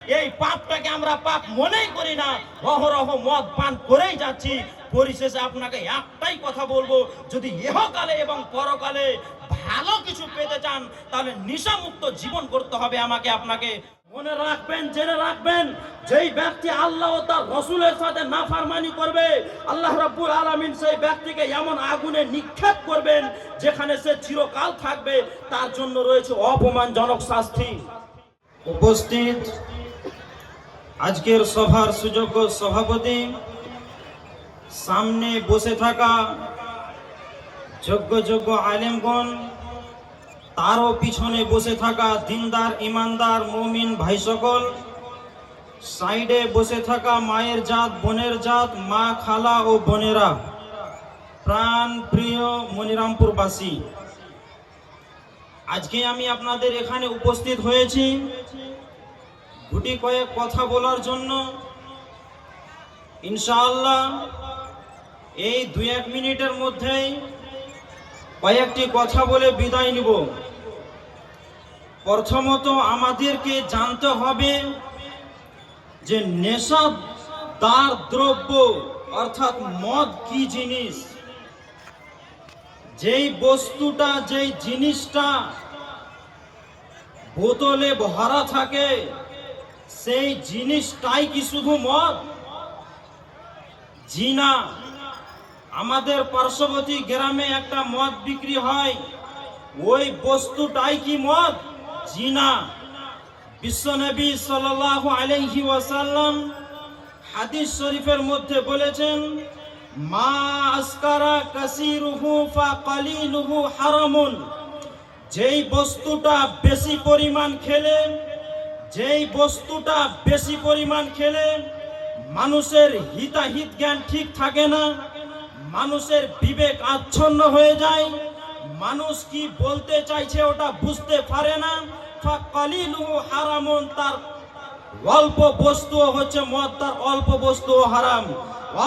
এই পাপটাকে আমরা পাপ মনেই করি না, অহরহ মদ পান করেই যাচ্ছি। পরিশেষে আপনাকে একটাই কথা বলবো, যদি ইহকালে এবং পরকালে ভালো কিছু পেতে চান তাহলে নেশামুক্ত জীবন করতে হবে আমাকে আপনাকে। মনে রাখবেন, জেনে রাখবেন, যেই ব্যক্তি আল্লাহ ও তার রসুলের সাথে নাফরমানি করবে, আল্লাহ রাব্বুল আলামিন সেই ব্যক্তিকে এমন আগুনে নিক্ষেপ করবেন যেখানে সে চিরকাল থাকবে। তার জন্য রয়েছে অপমানজনক শাস্তি। উপস্থিত আজকের সভার সুযোগ্য সভাপতি, সামনে বসে থাকা যোগ্য আলেমগণ, তারও পিছনে বসে থাকা দিনদার ইমানদার মুমিন ভাই সকল, সাইডে বসে থাকা মায়ের জাত, বোনের জাত, মা, খালা ও বোনেরা, প্রাণ প্রিয় মনিরামপুরবাসী, আজকে আমি আপনাদের এখানে উপস্থিত হয়েছি গুটি কয়েক কথা বলার জন্য। ইনশাআল্লাহ এই 2-1 মিনিটের মধ্যেই কয়েকটি কথা বলে বিদায় নিব। প্রথমত আমাদেরকে জানতে হবে যে নেশাদার দ্রব্য অর্থাৎ মদ কি জিনিস। যেই বস্তুটা, যেই জিনিসটা বোতলে ভরা থাকে সেই জিনিসটাই কি শুধু মদ? জি না। আমাদের পার্শ্ববর্তী গ্রামে একটা মদ বিক্রি হয়, ওই বস্তুটাই কি মদ? জি না। বিশ্বনবী সাল্লাল্লাহু আলাইহি ওয়াসাল্লাম হাদিস শরীফের মধ্যে বলেছেন, মা আসকারা কাসিরুহু ফাকালিলুহু হারামুন। যেই বস্তুটা বেশি পরিমাণ খেলে, যেই বস্তুটা বেশি পরিমাণ খেলে মানুষের হিতাহিত জ্ঞান ঠিক থাকে না, মানুষের বিবেক আচ্ছন্ন হয়ে যায়, মানুষ কি বলতে চাইছে ওটা বুঝতে পারে না। ফাকালিলুহু হারামুন, তার অল্প বস্তুও হচ্ছে মদ, তার অল্প বস্তুও হারাম।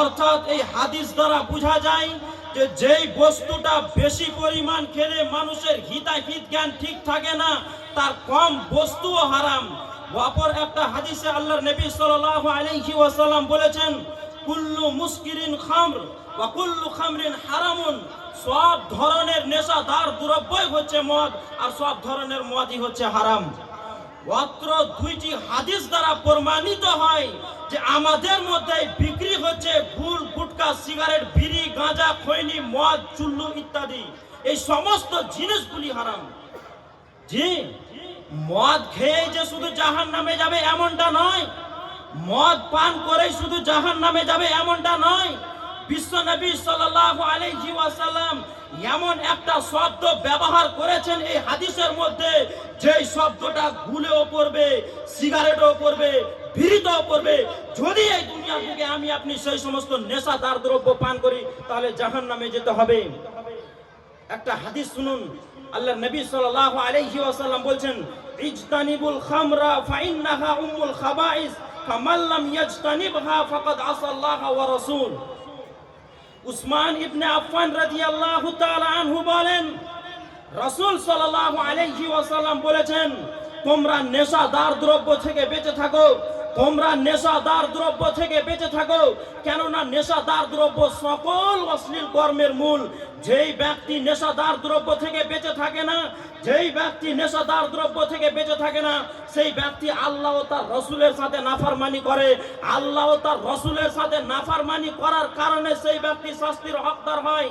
অর্থাৎ এই হাদিস দ্বারা বোঝা যায় যে যেই বস্তুটা বেশি পরিমাণ খেলে মানুষের হিতাহিত জ্ঞান ঠিক থাকে না, তার কম বস্তুও হারাম। অপর একটা হাদিসে আল্লাহর নবী সাল্লাল্লাহু আলাইহি ওয়াসাল্লাম বলেছেন, কুল্লু মুসকিরিন খামর ওয়া কুল্লু খামরিন হারামুন। সব ধরনের নেশাদার দ্রব্যই হচ্ছে মদ, আর সব ধরনের মদই হচ্ছে হারাম। মাত্র 2টি হাদিস দ্বারা প্রমাণিত হয় যে আমাদের মধ্যে বিক্রি হচ্ছে গুল, গুটকা, সিগারেট, বিড়ি, গাঁজা, খৈনি, মদ, চুল্লু ইত্যাদি। এই সমস্ত জিনিসগুলি হারাম। জি, মদ খেয়ে যে শুধু জাহান্নামে যাবে এমনটা নয়, মদ পান করে শুধু জাহান্নামে যাবে এমনটা নয়। বিশ্বনবী সাল্লাল্লাহু আলাইহি ওয়াসাল্লাম এমন একটা শব্দ ব্যবহার করেছেন এই হাদিসের মধ্যে, যেই শব্দটা গুলেও পড়বে, সিগারেটও পড়বে, বিড়িতেও পড়বে। যদি এই দুনিয়া থেকে আমি আপনি সেই সমস্ত নেশাদার দ্রব্য পান করি তাহলে জাহান্নামে যেতে হবে। একটা হাদিস শুনুন, আল্লাহর নবী সাল্লাল্লাহু আলাইহি ওয়াসাল্লাম বলছেন, ইজতানিবুল খামরা ফাইন্নাহা উম্মুল খাবাইস ফামান লাম ইয়াজতানিবহা ফাকাদ আসাল্লাহা ওয়া রাসূল। উসমান ইবনে আফফান রাদিয়াল্লাহু তাআলা আনহু বলেন, রাসূল সাল্লাল্লাহু আলাইহি ওয়াসাল্লাম বলেছেন, তোমরা নেশাদার দ্রব্য থেকে বেঁচে থাকো, তোমরা নেশাদার দ্রব্য থেকে বেঁচে থাকো। কেননা নেশাদার দ্রব্য সকল অশ্লীল কর্মের মূল। যেই ব্যক্তি নেশাদার দ্রব্য থেকে বেঁচে থাকে না, যেই ব্যক্তি নেশাদার দ্রব্য থেকে বেঁচে থাকে না, সেই ব্যক্তি আল্লাহ ও তার রসুলের সাথে নাফরমানি করে। আল্লাহ ও তার রসুলের সাথে নাফরমানি করার কারণে সেই ব্যক্তি শাস্তির হকদার হয়।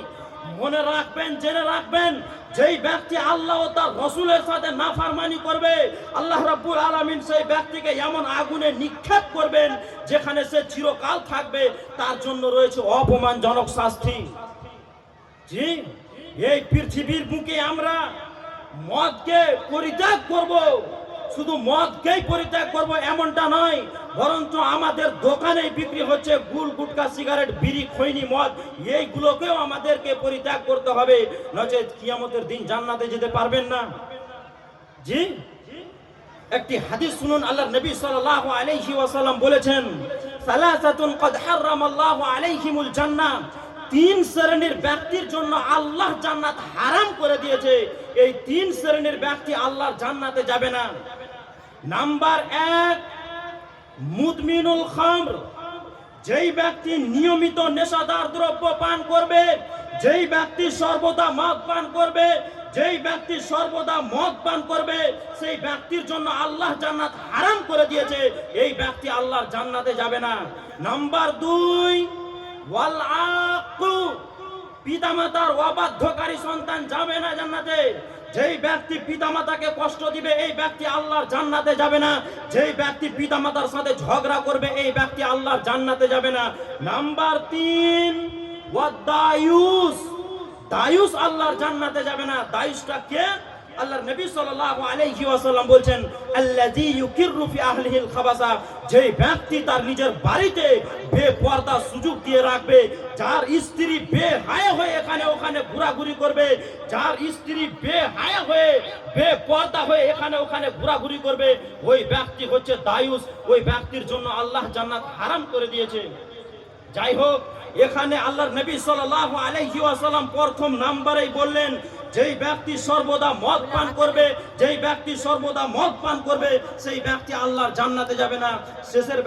মনে রাখবেন, জেনে রাখবেন, যেই ব্যক্তি আল্লাহ ও তার রসুলের সাথে নাফরমানি করবে, আল্লাহ রাব্বুল আলামিন সেই ব্যক্তিকে এমন আগুনে নিক্ষেপ করবেন যেখানে সে চিরকাল থাকবে। তার জন্য রয়েছে অপমানজনক শাস্তি। জি, এই পৃথিবীর বুকে আমরা মদকে পরিত্যাগ করব, শুধু মদকেই পরিত্যাগ করব এমনটা নয়, বরঞ্চ আমাদের দোকানেই বিক্রি হচ্ছে গুল, গুটকা, সিগারেট, বিড়ি, খৈনি, মদ, এইগুলোকেও আমাদেরকে পরিত্যাগ করতে হবে, নচেত কিয়ামতের দিন জান্নাতে যেতে পারবেন না। জি, একটি হাদিস শুনুন, আল্লাহর নবী সাল্লাল্লাহু আলাইহি ওয়াসাল্লাম বলেছেন, সালাসাতুন ক্বাদ হারামাল্লাহু আলাইহিমুল জান্নাহ। 3 শ্রেণীর ব্যক্তির জন্য আল্লাহ জান্নাত হারাম করে দিয়েছে। এই 3 শ্রেণীর ব্যক্তি আল্লাহর জান্নাতে যাবে না। নাম্বার 1, মুদমিনুল খামর, যেই ব্যক্তি নিয়মিত নেশাদার দ্রব্য পান করবে, যেই ব্যক্তি সর্বদা মদ পান করবে, যেই ব্যক্তি সর্বদা মদ পান করবে, সেই ব্যক্তির জন্য আল্লাহ জান্নাত হারাম করে দিয়েছে। এই ব্যক্তি আল্লাহর জান্নাতে যাবে না। নাম্বার 2, ওয়াল আকু, পিতামাতার অবাধ্যকারী সন্তান যাবে না জান্নাতে। যেই ব্যক্তি পিতামাতাকে কষ্ট দিবে, এই ব্যক্তি আল্লাহর জান্নাতে যাবে না। যেই ব্যক্তি পিতামাতার সাথে ঝগড়া করবে, এই ব্যক্তি আল্লাহর জান্নাতে যাবে না। নাম্বার 3, ওয়াদায়ুস, দায়ুস আল্লাহর জান্নাতে যাবে না। দায়ুসটা কে? আল্লাহর নবী সাল্লাল্লাহু আলাইহি ওয়াসাল্লাম বলেন, আল্লাযী ইউকিররু ফি আহলিহিল খাবাসা, যেই ব্যক্তি তার নিজের বাড়িতে বেপরদা সুযোগ দিয়ে রাখবে, যার স্ত্রী বেহায়া হয়ে এখানে ওখানে ঘোরাঘুরি করবে, যার স্ত্রী বেহায়া হয়ে বেপরদা হয়ে এখানে ওখানে ঘোরাঘুরি করবে, ওই ব্যক্তি হচ্ছে দায়ুস। ওই ব্যক্তির জন্য আল্লাহ জান্নাত হারাম করে দিয়েছে। যাই হোক, এখানে আল্লাহর নবী সাল্লাল্লাহু আলাইহি ওয়াসাল্লাম প্রথম নাম্বারেই বললেন, যেই ব্যক্তি সর্বদা মদ পান করবে, যেই ব্যক্তি সর্বদা মদ পান করবে, সেই ব্যক্তি আল্লাহর জান্নাতে যাবে না। শেষের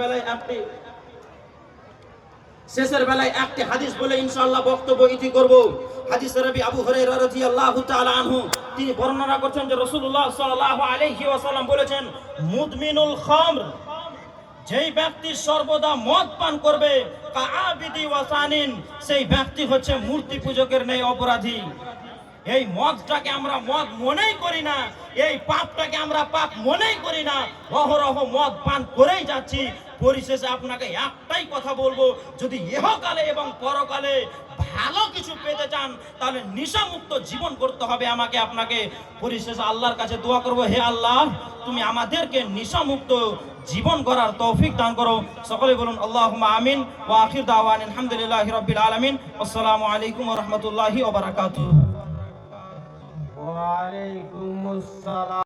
বেলায় একটি হাদিস বলে ইনশাআল্লাহ বক্তব্য ইতি করব। হাদিসের রাবী আবু হুরায়রা রাদিয়াল্লাহু তাআলা আনহু তিনি বর্ণনা করছেন যে রাসূলুল্লাহ সাল্লাল্লাহু আলাইহি ওয়াসাল্লাম বলেছেন, মুদমিনুল খামর, যেই ব্যক্তি সর্বদা মদ পান করবে, কাআবিদি ওয়াসানিন, সেই ব্যক্তি হচ্ছে মূর্তি পূজকের ন্যায় অপরাধী। এই মদটাকে আমরা মদ মনেই করি না, এই পাপটাকে আমরা পাপ মনেই করি না, অহরহ মদ পান করেই যাচ্ছি। পরিশেষে আপনাকে একটাই কথা বলবো, যদি ইহকালে এবং পরকালে ভালো কিছু পেতে চান, তাহলে নেশামুক্ত জীবন করতে হবে আমাকে আপনাকে। পরিশেষে আল্লাহর কাছে দোয়া করবো, হে আল্লাহ, তুমি আমাদেরকে নেশামুক্ত জীবন করার তৌফিক দান করো। সকলে বলুন আল্লাহুম্মা আমিন। ওয়া আখির দাওয়ানা আলহামদুলিল্লাহি রাব্বিল আলামিন। আসসালামু আলাইকুম ওয়া রাহমাতুল্লাহি ওয়া বারাকাতুহু। ওয়া আলাইকুমুস সালাম।